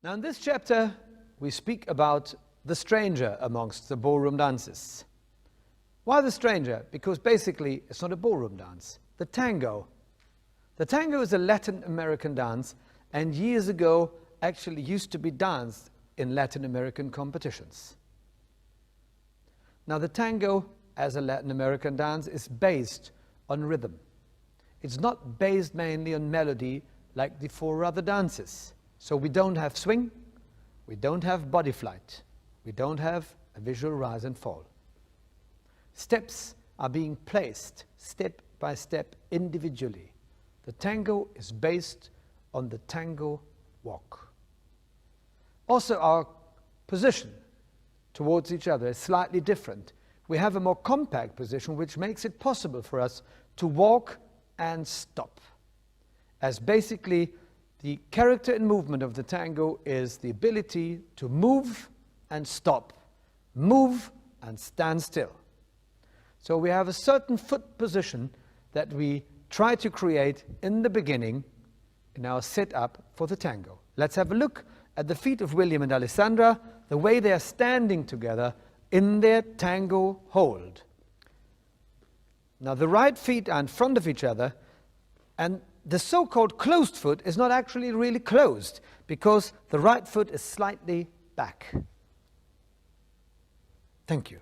Now in this chapter we speak about the stranger amongst the ballroom dances. Why the stranger? Because basically it's not a ballroom dance. The tango. The tango is a Latin American dance and years ago actually used to be danced in Latin American competitions. Now the tango as a Latin American dance is based on rhythm. It's not based mainly on melody like the four other dances. So we don't have swing, we don't have body flight, we don't have a visual rise and fall. Steps are being placed step by step individually. The tango is based on the tango walk. Also our position towards each other is slightly different. We have a more compact position which makes it possible for us to walk and stop. As basically the character and movement of the tango is the ability to move and stop, move and stand still. So we have a certain foot position that we try to create in the beginning in our setup for the tango. Let's have a look at the feet of William and Alessandra, the way they are standing together in their tango hold. Now the right feet are in front of each other, and the so-called closed foot is not actually really closed because the right foot is slightly back. Thank you.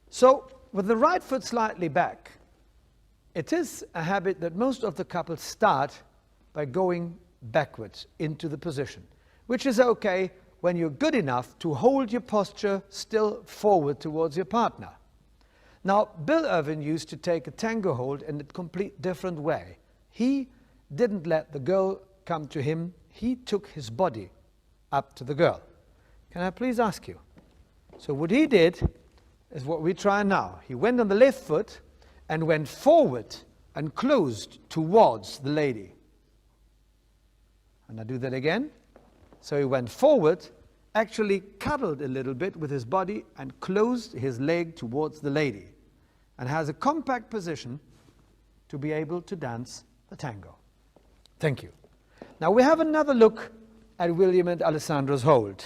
So with the right foot slightly back, it is a habit that most of the couples start by going backwards into the position, which is okay when you're good enough to hold your posture still forward towards your partner. Now, Bill Irvin used to take a tango hold in a complete different way. He didn't let the girl come to him. He took his body up to the girl. Can I please ask you? So what he did is what we try now. He went on the left foot and went forward and closed towards the lady. And I do that again. So he went forward, actually cuddled a little bit with his body and closed his leg towards the lady, and has a compact position to be able to dance the tango. Thank you. Now we have another look at William and Alessandra's hold.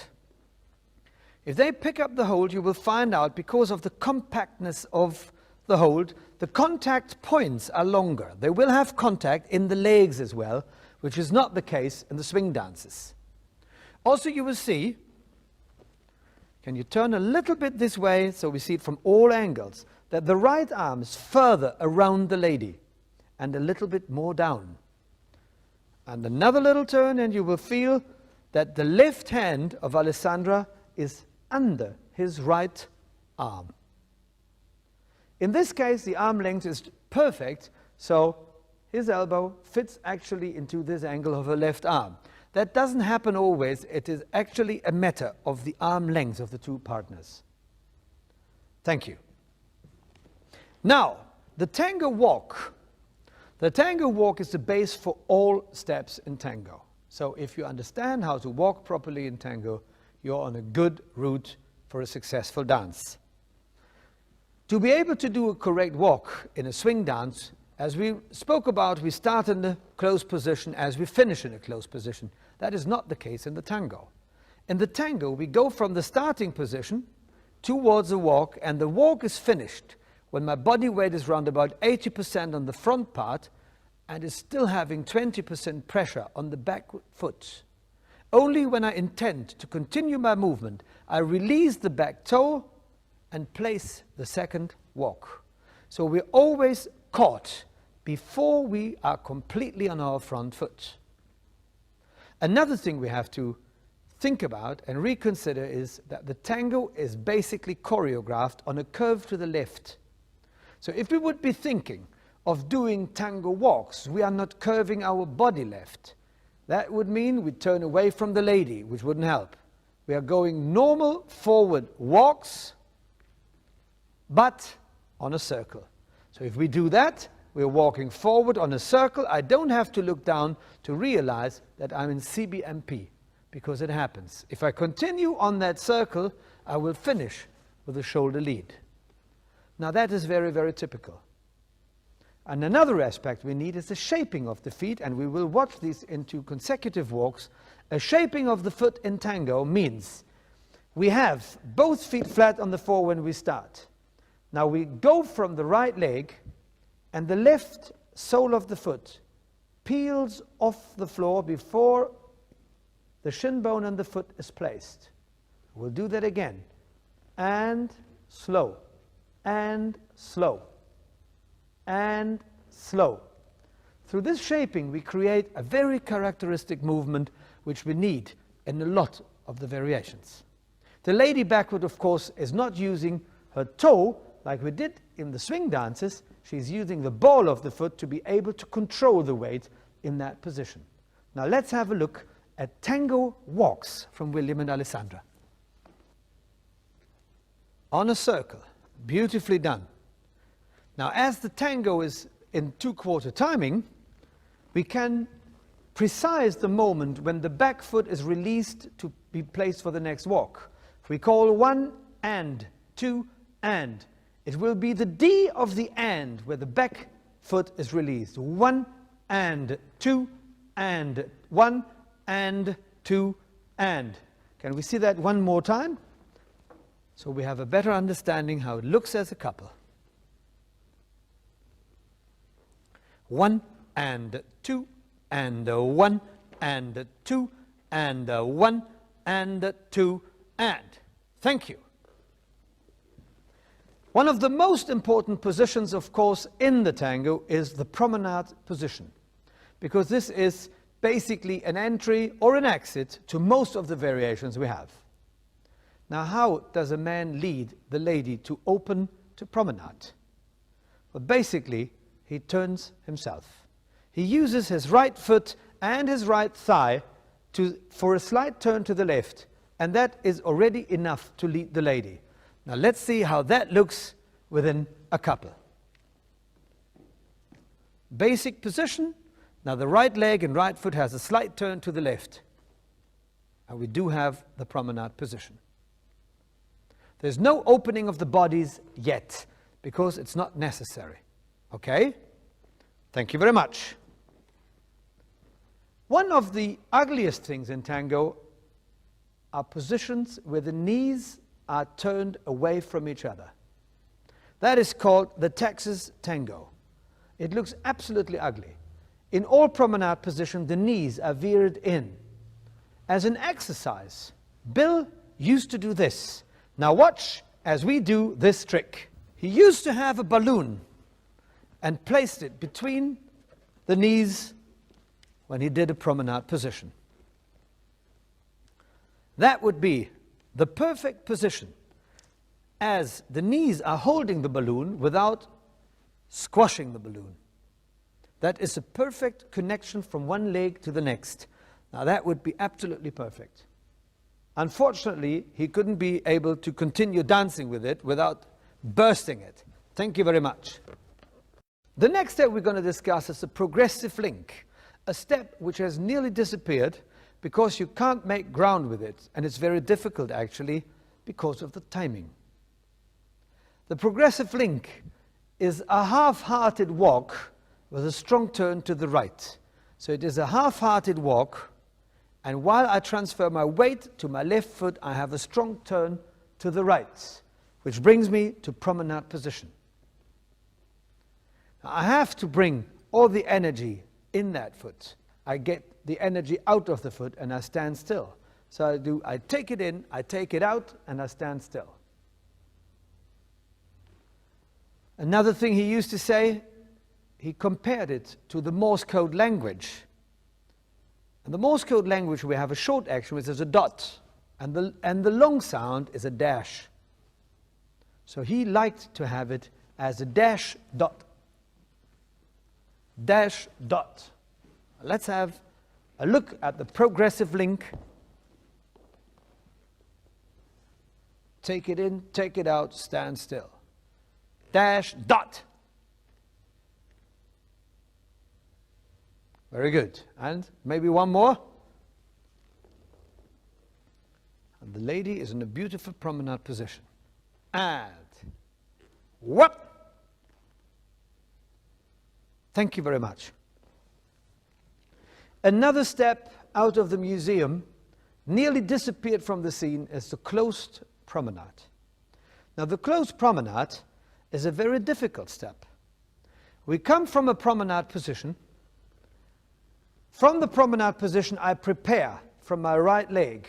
If they pick up the hold, you will find out because of the compactness of the hold, the contact points are longer. They will have contact in the legs as well, which is not the case in the swing dances. Also you will see, can you turn a little bit this way so we see it from all angles, that the right arm is further around the lady and a little bit more down. And another little turn and you will feel that the left hand of Alessandra is under his right arm. In this case the arm length is perfect, so his elbow fits actually into this angle of her left arm. That doesn't happen always. It is actually a matter of the arm length of the two partners. Thank you. Now, the tango walk. The tango walk is the base for all steps in tango. So if you understand how to walk properly in tango, you're on a good route for a successful dance. To be able to do a correct walk in a swing dance, as we spoke about, we start in a closed position as we finish in a closed position. That is not the case in the tango. In the tango, we go from the starting position towards the walk, and the walk is finished when my body weight is around about 80% on the front part and is still having 20% pressure on the back foot. Only when I intend to continue my movement, I release the back toe and place the second walk. So we're always caught before we are completely on our front foot. Another thing we have to think about and reconsider is that the tango is basically choreographed on a curve to the left. So if we would be thinking of doing tango walks, we are not curving our body left. That would mean we turn away from the lady, which wouldn't help. We are going normal forward walks, but on a circle. So if we do that, we're walking forward on a circle. I don't have to look down to realize that I'm in CBMP, because it happens. If I continue on that circle, I will finish with a shoulder lead. Now that is very, very typical. And another aspect we need is the shaping of the feet, and we will watch these into consecutive walks A shaping of the foot in tango means we have both feet flat on the floor when we start. Now we go from the right leg, and the left sole of the foot peels off the floor before the shin bone and the foot is placed. We'll do that again. And slow, and slow, and slow. Through this shaping, we create a very characteristic movement which we need in a lot of the variations. The lady backward, of course, is not using her toe like we did in the swing dances. She's using the ball of the foot to be able to control the weight in that position. Now let's have a look at tango walks from William and Alessandra. On a circle, beautifully done. Now as the tango is in 2/4 timing, we can precise the moment when the back foot is released to be placed for the next walk. We call 1 and 2 and. It will be the D of the and where the back foot is released. 1 and 2 and 1 and 2 and. Can we see that one more time? So we have a better understanding how it looks as a couple. 1 and 2 and 1 and 2 and 1 and 2 and. Thank you. One of the most important positions, of course, in the tango is the promenade position, because this is basically an entry or an exit to most of the variations we have. Now, how does a man lead the lady to open to promenade? Well, basically, he turns himself. He uses his right foot and his right thigh for a slight turn to the left, and that is already enough to lead the lady. Now let's see how that looks within a couple. Basic position. Now the right leg and right foot has a slight turn to the left. And we do have the promenade position. There's no opening of the bodies yet, because it's not necessary. Okay? Thank you very much. One of the ugliest things in tango are positions where the knees are turned away from each other. That is called the Texas tango. It looks absolutely ugly. In all promenade positions, the knees are veered in. As an exercise, Bill used to do this. Now watch as we do this trick. He used to have a balloon and placed it between the knees when he did a promenade position. That would be the perfect position, as the knees are holding the balloon without squashing the balloon. That is a perfect connection from one leg to the next. Now that would be absolutely perfect. Unfortunately, he couldn't be able to continue dancing with it without bursting it. Thank you very much. The next step we're going to discuss is a progressive link, a step which has nearly disappeared because you can't make ground with it, and it's very difficult actually because of the timing. The progressive link is a half-hearted walk with a strong turn to the right. So it is a half-hearted walk, and while I transfer my weight to my left foot, I have a strong turn to the right, which brings me to promenade position. Now, I have to bring all the energy in that foot. I get the energy out of the foot and I stand still. So I take it in, I take it out, and I stand still. Another thing he used to say, he compared it to the Morse code language. In the Morse code language, we have a short action which is a dot, and the long sound is a dash. So he liked to have it as a dash dot. Dash dot. Let's have a look at the progressive link. Take it in, take it out, stand still. Dash dot. Very good. And maybe one more. And the lady is in a beautiful promenade position. And whoop. Thank you very much. Another step out of the museum, nearly disappeared from the scene, is the closed promenade. Now, the closed promenade is a very difficult step. We come from a promenade position. From the promenade position, I prepare from my right leg.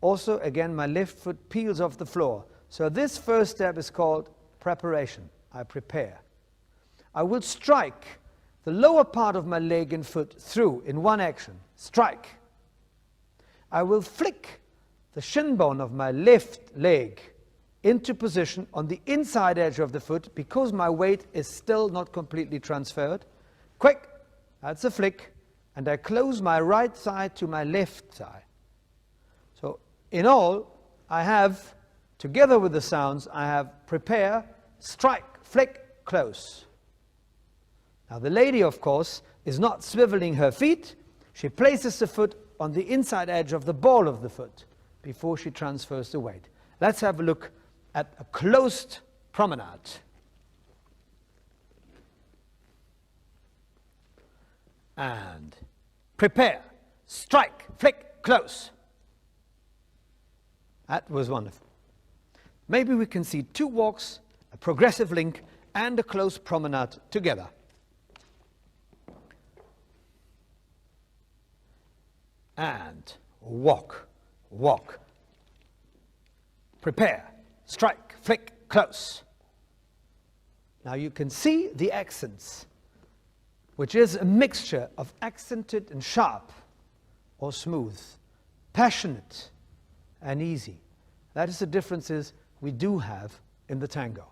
Also, again, my left foot peels off the floor. So this first step is called preparation. I prepare. I will strike the lower part of my leg and foot through in one action. Strike. I will flick the shin bone of my left leg into position on the inside edge of the foot because my weight is still not completely transferred. Quick, that's a flick, and I close my right side to my left side. So in all, I have, together with the sounds, I have prepare, strike, flick, close. Now the lady, of course, is not swiveling her feet. She places the foot on the inside edge of the ball of the foot before she transfers the weight. Let's have a look at a closed promenade. And prepare, strike, flick, close. That was wonderful. Maybe we can see two walks, a progressive link, and a closed promenade together. And walk, walk. Prepare, strike, flick, close. Now you can see the accents, which is a mixture of accented and sharp, or smooth, passionate and easy. That is the differences we do have in the tango.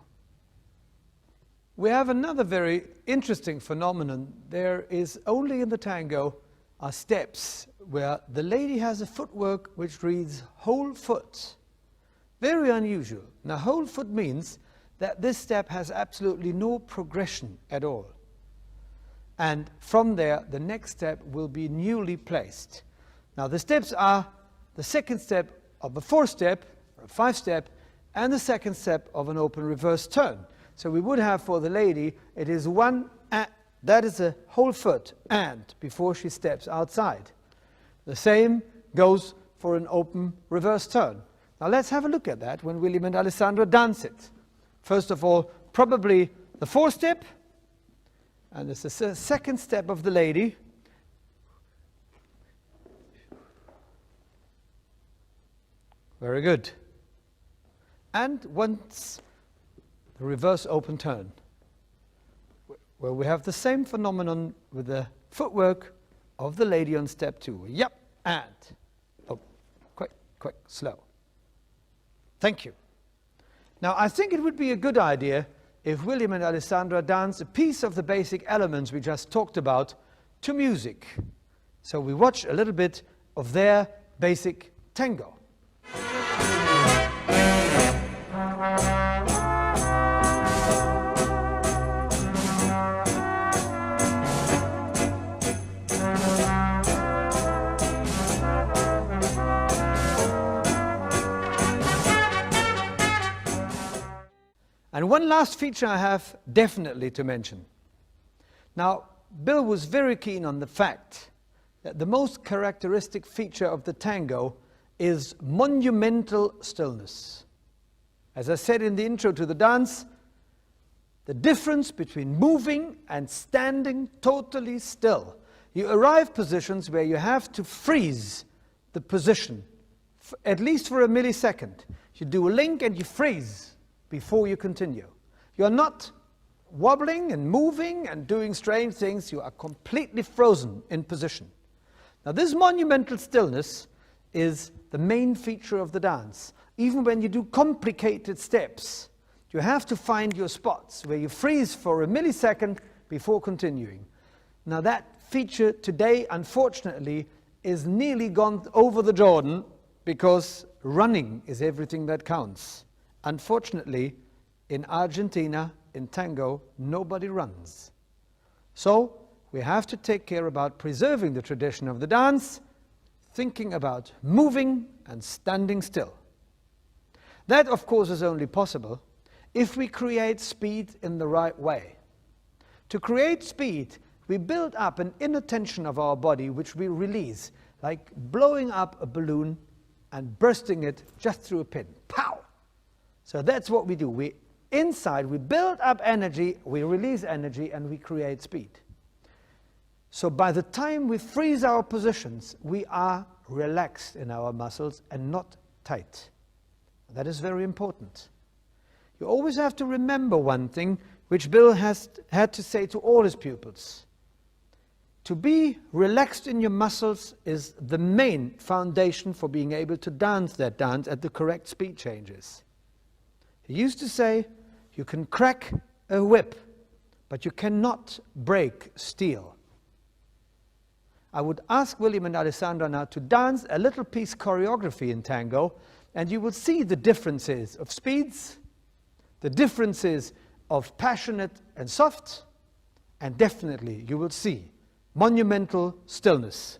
We have another very interesting phenomenon. There is only in the tango are steps where the lady has a footwork which reads whole foot. Very unusual. Now, whole foot means that this step has absolutely no progression at all. And from there, the next step will be newly placed. Now, the steps are the second step of a four-step, or a five-step, and the second step of an open reverse turn. So we would have for the lady, it is one, that is a whole foot, and before she steps outside. The same goes for an open reverse turn. Now let's have a look at that when William and Alessandra dance it. First of all, probably the four-step, and it's the second step of the lady. Very good. And once the reverse open turn, where we have the same phenomenon with the footwork of the lady on step two. Yep, and oh, quick, quick, slow. Thank you. Now, I think it would be a good idea if William and Alessandra dance a piece of the basic elements we just talked about to music. So we watch a little bit of their basic tango. And one last feature I have definitely to mention. Now, Bill was very keen on the fact that the most characteristic feature of the tango is monumental stillness. As I said in the intro to the dance, the difference between moving and standing totally still. You arrive positions where you have to freeze the position, at least for a millisecond. You do a link and you freeze before you continue. You're not wobbling and moving and doing strange things. You are completely frozen in position. Now, this monumental stillness is the main feature of the dance. Even when you do complicated steps, you have to find your spots where you freeze for a millisecond before continuing. Now, that feature today, unfortunately, is nearly gone over the Jordan because running is everything that counts. Unfortunately, in Argentina, in tango, nobody runs. So we have to take care about preserving the tradition of the dance, thinking about moving and standing still. That, of course, is only possible if we create speed in the right way. To create speed, we build up an inner tension of our body which we release, like blowing up a balloon and bursting it just through a pin. Pow! So that's what we do. Inside, we build up energy, we release energy, and we create speed. So by the time we freeze our positions, we are relaxed in our muscles and not tight. That is very important. You always have to remember one thing, which Bill had to say to all his pupils. To be relaxed in your muscles is the main foundation for being able to dance that dance at the correct speed changes. He used to say, you can crack a whip, but you cannot break steel. I would ask William and Alessandra now to dance a little piece choreography in tango, and you will see the differences of speeds, the differences of passionate and soft, and definitely you will see monumental stillness.